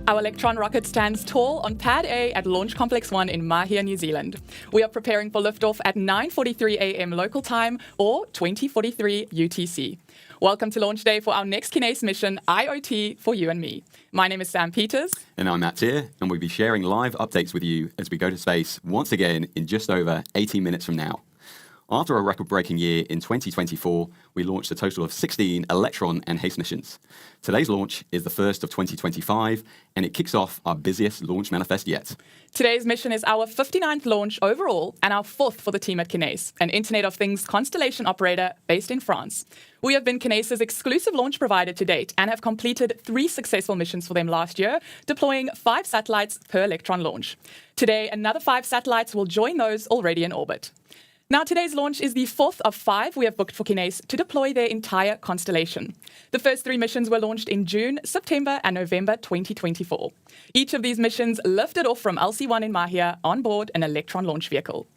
Our Electron rocket stands tall on Pad A at Launch Complex 1 in Mahia, New Zealand. We are preparing for liftoff at 9:43 a.m. local time or 20:43 UTC. Welcome to launch day for our next Kinéis mission, IoT for you and me. My name is Sam Peters. And I'm Matt Tier, and we'll be sharing live updates with you as we go to space once again in just over 18 minutes from now. After a record-breaking year in 2024, we launched a total of 16 Electron and HASTE missions. Today's launch is the first of 2025, and it kicks off our busiest launch manifest yet. Today's mission is our 59th launch overall and our 4th for the team at Kinéis, an Internet of Things constellation operator based in France. We have been Kinéis' exclusive launch provider to date and have completed 3 successful missions for them last year, deploying 5 satellites per Electron launch. Today, another 5 satellites will join those already in orbit. Now, today's launch is the 4th of 5 we have booked for Kinéis to deploy their entire constellation. The first 3 missions were launched in June, September and November 2024. Each of these missions lifted off from LC-1 in Mahia on board an Electron launch vehicle.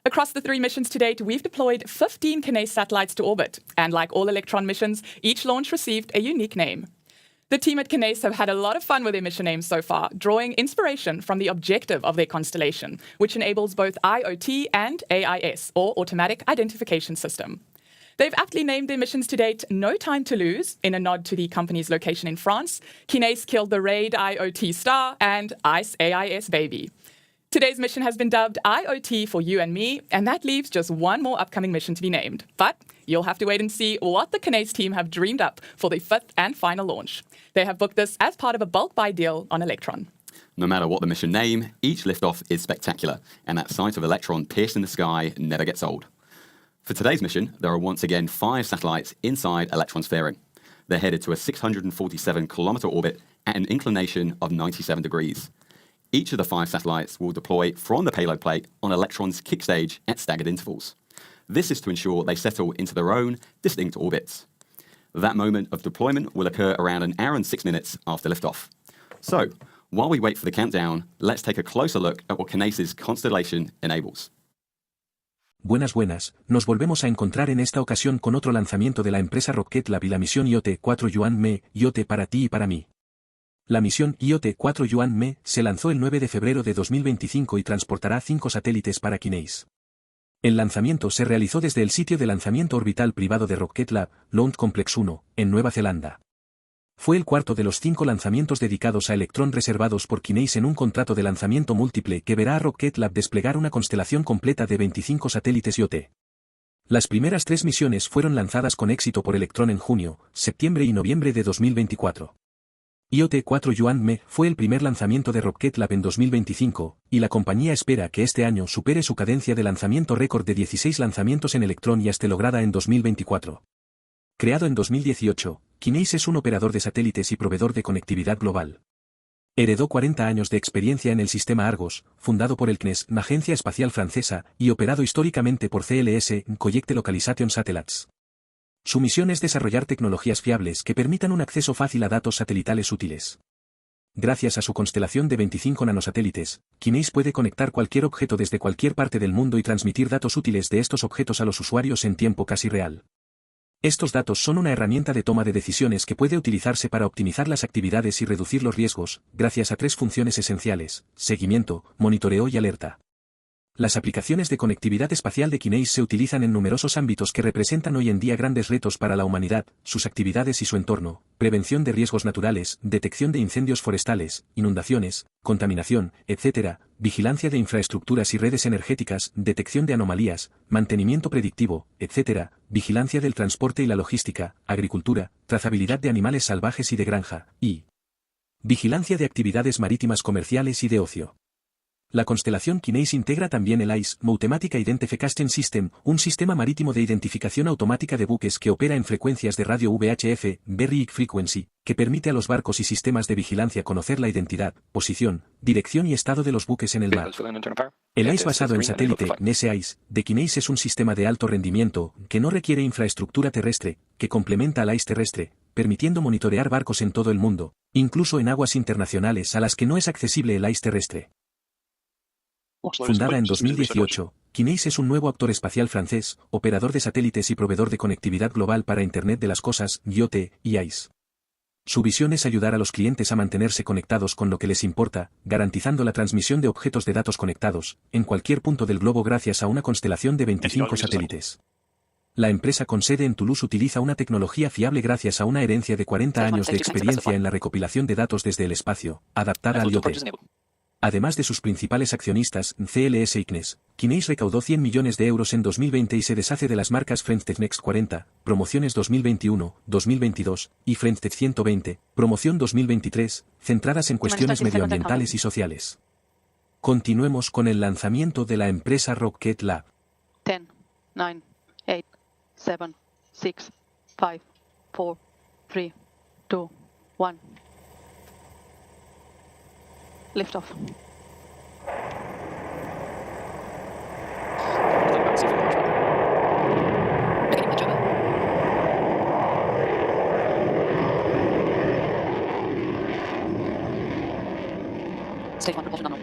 Across the 3 missions to date, we've deployed 15 Kinéis satellites to orbit, and like all Electron missions, each launch received a unique name. The team at Kinéis have had a lot of fun with their mission names so far, drawing inspiration from the objective of their constellation, which enables both IoT and AIS, or Automatic Identification System. They've aptly named their missions to date No Time to Lose, in a nod to the company's location in France, Kinéis Killed the Raid IoT Star, and ICE AIS Baby. Today's mission has been dubbed IoT for you and me, and that leaves just one more upcoming mission to be named. But you'll have to wait and see what the Kinéis team have dreamed up for their 5th and final launch. They have booked this as part of a bulk buy deal on Electron. No matter what the mission name, each liftoff is spectacular, and that sight of Electron pierced in the sky never gets old. For today's mission, there are once again 5 satellites inside Electron's fairing. They're headed to a 647-kilometer orbit at an inclination of 97 degrees. Each of the 5 satellites will deploy from the payload plate on Electron's kick stage at staggered intervals. This is to ensure they settle into their own distinct orbits. That moment of deployment will occur around an hour and 6 minutes after liftoff. So, while we wait for the countdown, let's take a closer look at what Kinéis' constellation enables. Buenas, nos volvemos a encontrar en esta ocasión con otro lanzamiento de la empresa Rocket Lab y la misión IoT 4 Yuan-Me, IoT para ti y para mí. La misión IoT 4 Yuan-Me se lanzó el 9 de febrero de 2025 y transportará 5 satélites para Kinéis. El lanzamiento se realizó desde el sitio de lanzamiento orbital privado de Rocket Lab, Launch Complex 1, en Nueva Zelanda. Fue el cuarto de los 5 lanzamientos dedicados a Electron reservados por Kinéis en un contrato de lanzamiento múltiple que verá a Rocket Lab desplegar una constelación completa de 25 satélites IoT. Las primeras 3 misiones fueron lanzadas con éxito por Electron en junio, septiembre y noviembre de 2024. IoT 4 Yuan-Me fue el primer lanzamiento de Rocket Lab en 2025, y la compañía espera que este año supere su cadencia de lanzamiento récord de 16 lanzamientos en Electron y HASTE lograda en 2024. Creado en 2018, Kinéis es un operador de satélites y proveedor de conectividad global. Heredó 40 años de experiencia en el sistema Argos, fundado por el CNES, una agencia espacial francesa, y operado históricamente por CLS, Collecte Localisation Satellites. Su misión es desarrollar tecnologías fiables que permitan un acceso fácil a datos satelitales útiles. Gracias a su constelación de 25 nanosatélites, Kinéis puede conectar cualquier objeto desde cualquier parte del mundo y transmitir datos útiles de estos objetos a los usuarios en tiempo casi real. Estos datos son una herramienta de toma de decisiones que puede utilizarse para optimizar las actividades y reducir los riesgos, gracias a 3 funciones esenciales: seguimiento, monitoreo y alerta. Las aplicaciones de conectividad espacial de Kinéis se utilizan en numerosos ámbitos que representan hoy en día grandes retos para la humanidad, sus actividades y su entorno: prevención de riesgos naturales, detección de incendios forestales, inundaciones, contaminación, etc., vigilancia de infraestructuras y redes energéticas, detección de anomalías, mantenimiento predictivo, etc., vigilancia del transporte y la logística, agricultura, trazabilidad de animales salvajes y de granja, y vigilancia de actividades marítimas comerciales y de ocio. La constelación Kinéis integra también el ICE, Automatic Identification System, un sistema marítimo de identificación automática de buques que opera en frecuencias de radio VHF, Very High Frequency, que permite a los barcos y sistemas de vigilancia conocer la identidad, posición, dirección y estado de los buques en el mar. El ICE basado en satélite, NES-ICE, de Kinéis es un sistema de alto rendimiento, que no requiere infraestructura terrestre, que complementa al ICE terrestre, permitiendo monitorear barcos en todo el mundo, incluso en aguas internacionales a las que no es accesible el ICE terrestre. Fundada en 2018, Kinéis es un nuevo actor espacial francés, operador de satélites y proveedor de conectividad global para Internet de las Cosas, IoT, y ICE. Su visión es ayudar a los clientes a mantenerse conectados con lo que les importa, garantizando la transmisión de objetos de datos conectados, en cualquier punto del globo gracias a una constelación de 25 satélites. La empresa con sede en Toulouse utiliza una tecnología fiable gracias a una herencia de 40 años de experiencia en la recopilación de datos desde el espacio, adaptada al IoT. Además de sus principales accionistas, CLS y Kinéis recaudó 100 millones de euros en 2020 y se deshace de las marcas FriendTech Next 40, Promociones 2021, 2022, y FriendTech 120, Promoción 2023, centradas en cuestiones medioambientales y sociales. Continuemos con el lanzamiento de la empresa Rocket Lab. 10, 9, 8, 7, 6, 5, 4, 3, 2, 1. Liftoff. Stage 1 propulsion unknown.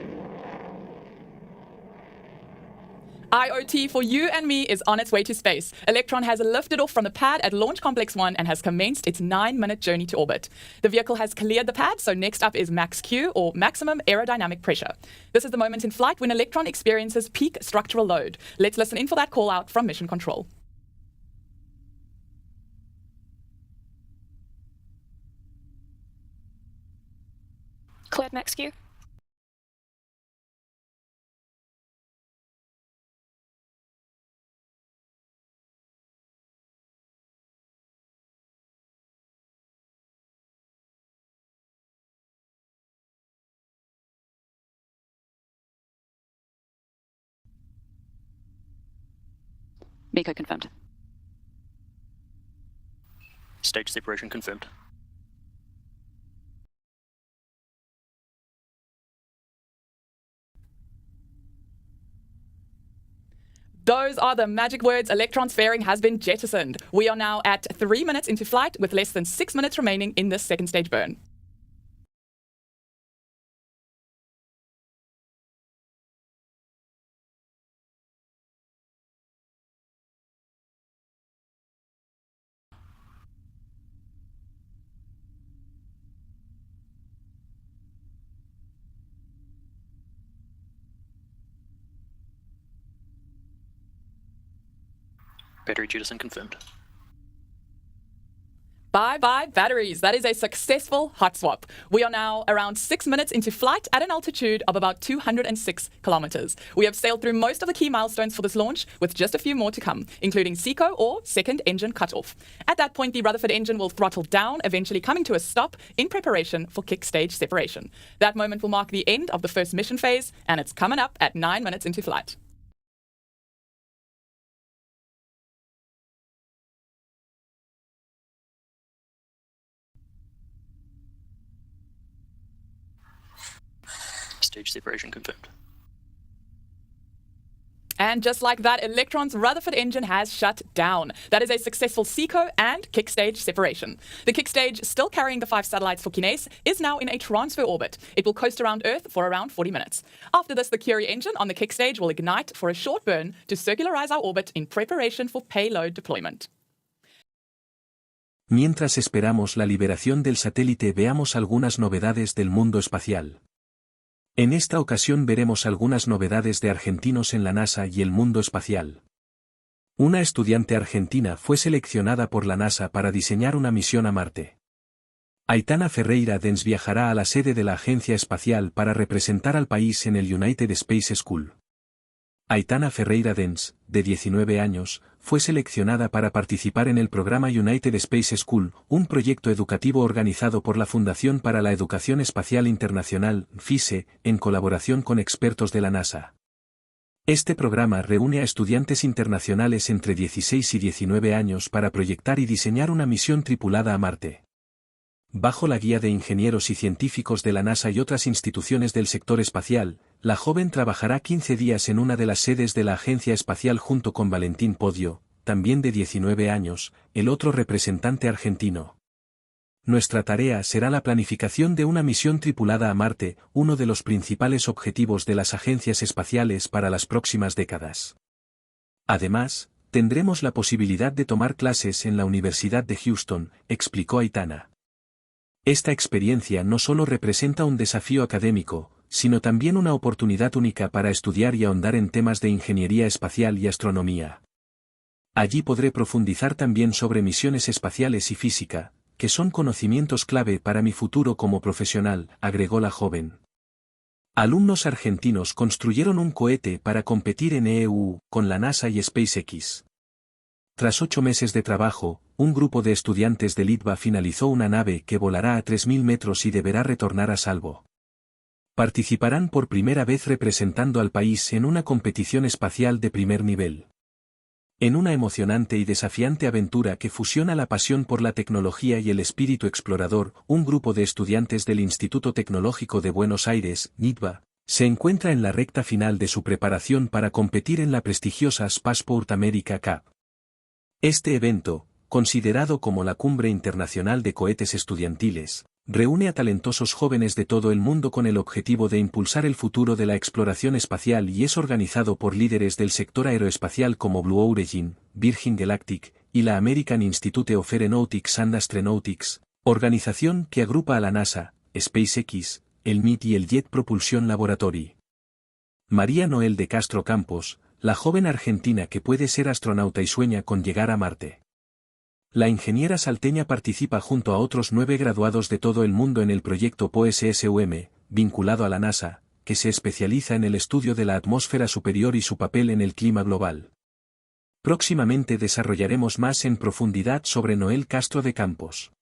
IoT for you and me is on its way to space. Electron has lifted off from the pad at Launch Complex 1 and has commenced its 9-minute journey to orbit. The vehicle has cleared the pad, so next up is max Q, or maximum aerodynamic pressure. This is the moment in flight when Electron experiences peak structural load. Let's listen in for that call out from Mission Control. Cleared max Q. MECO confirmed. Stage separation confirmed. Those are the magic words. Electron's fairing has been jettisoned. We are now at 3 minutes into flight with less than 6 minutes remaining in this second stage burn. Battery jettison confirmed. Bye-bye batteries. That is a successful hot swap. We are now around 6 minutes into flight at an altitude of about 206 kilometers. We have sailed through most of the key milestones for this launch, with just a few more to come, including SICO, or second engine cutoff. At that point, the Rutherford engine will throttle down, eventually coming to a stop in preparation for kick stage separation. That moment will mark the end of the first mission phase, and it's coming up at 9 minutes into flight. Stage separation confirmed. And just like that, Electron's Rutherford engine has shut down. That is a successful SICO and kick stage separation. The kick stage, still carrying the 5 satellites for Kinéis, is now in a transfer orbit. It will coast around Earth for around 40 minutes. After this, the Curie engine on the kick stage will ignite for a short burn to circularize our orbit in preparation for payload deployment. Mientras esperamos la liberación del satélite, veamos algunas novedades del mundo espacial. En esta ocasión veremos algunas novedades de argentinos en la NASA y el mundo espacial. Una estudiante argentina fue seleccionada por la NASA para diseñar una misión a Marte. Aitana Ferreira Dens viajará a la sede de la agencia espacial para representar al país en el United Space School. Aitana Ferreira Dens, de 19 años, fue seleccionada para participar en el programa United Space School, un proyecto educativo organizado por la Fundación para la Educación Espacial Internacional, FISE, en colaboración con expertos de la NASA. Este programa reúne a estudiantes internacionales entre 16 y 19 años para proyectar y diseñar una misión tripulada a Marte. Bajo la guía de ingenieros y científicos de la NASA y otras instituciones del sector espacial, la joven trabajará 15 días en una de las sedes de la agencia espacial junto con Valentín Podio, también de 19 años, el otro representante argentino. Nuestra tarea será la planificación de una misión tripulada a Marte, uno de los principales objetivos de las agencias espaciales para las próximas décadas. Además, tendremos la posibilidad de tomar clases en la Universidad de Houston, explicó Aitana. Esta experiencia no solo representa un desafío académico, sino también una oportunidad única para estudiar y ahondar en temas de ingeniería espacial y astronomía. Allí podré profundizar también sobre misiones espaciales y física, que son conocimientos clave para mi futuro como profesional, agregó la joven. Alumnos argentinos construyeron un cohete para competir en EU con la NASA y SpaceX. Tras 8 meses de trabajo, un grupo de estudiantes de Litva finalizó una nave que volará a 3.000 metros y deberá retornar a salvo. Participarán por primera vez representando al país en una competición espacial de primer nivel. En una emocionante y desafiante aventura que fusiona la pasión por la tecnología y el espíritu explorador, un grupo de estudiantes del Instituto Tecnológico de Buenos Aires, Litva, se encuentra en la recta final de su preparación para competir en la prestigiosa Spaceport America Cup. Este evento, considerado como la cumbre internacional de cohetes estudiantiles, reúne a talentosos jóvenes de todo el mundo con el objetivo de impulsar el futuro de la exploración espacial y es organizado por líderes del sector aeroespacial como Blue Origin, Virgin Galactic, y la American Institute of Aeronautics and Astronautics, organización que agrupa a la NASA, SpaceX, el MIT y el Jet Propulsion Laboratory. María Noel de Castro Campos, la joven argentina que puede ser astronauta y sueña con llegar a Marte. La ingeniera salteña participa junto a otros 9 graduados de todo el mundo en el proyecto POSSUM, vinculado a la NASA, que se especializa en el estudio de la atmósfera superior y su papel en el clima global. Próximamente desarrollaremos más en profundidad sobre Noel Castro de Campos.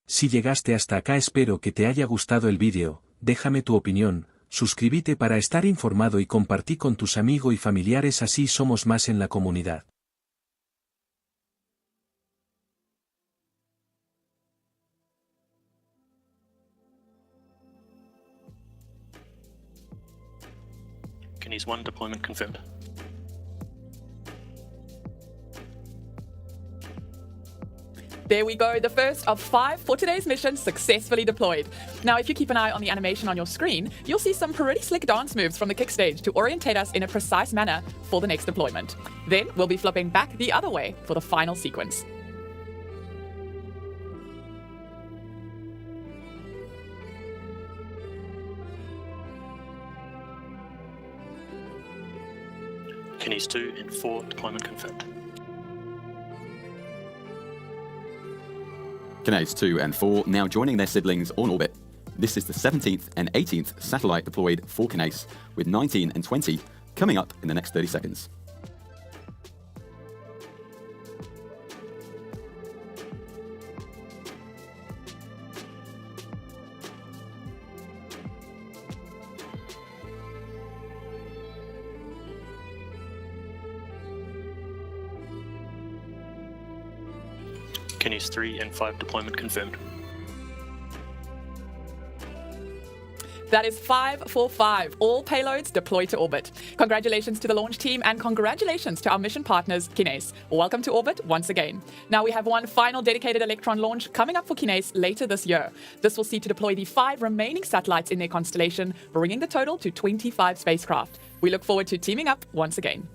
Si llegaste hasta acá espero que te haya gustado el vídeo, déjame tu opinión, suscríbete para estar informado y compartí con tus amigos y familiares, así somos más en la comunidad. Kinéis 1 deployment confirmed. There we go, the first of 5 for today's mission successfully deployed. Now, if you keep an eye on the animation on your screen, you'll see some pretty slick dance moves from the kick stage to orientate us in a precise manner for the next deployment. Then we'll be flipping back the other way for the final sequence. Kinéis 2 and 4 deployment confirmed. Kinéis 2 and 4 now joining their siblings on orbit. This is the 17th and 18th satellite deployed for Kinéis, with 19 and 20 coming up in the next 30 seconds. Kinéis 3 and 5 deployment confirmed. That is 5 for 5, all payloads deployed to orbit. Congratulations to the launch team and congratulations to our mission partners, Kinéis. Welcome to orbit once again. Now we have one final dedicated Electron launch coming up for Kinéis later this year. This will see to deploy the 5 remaining satellites in their constellation, bringing the total to 25 spacecraft. We look forward to teaming up once again.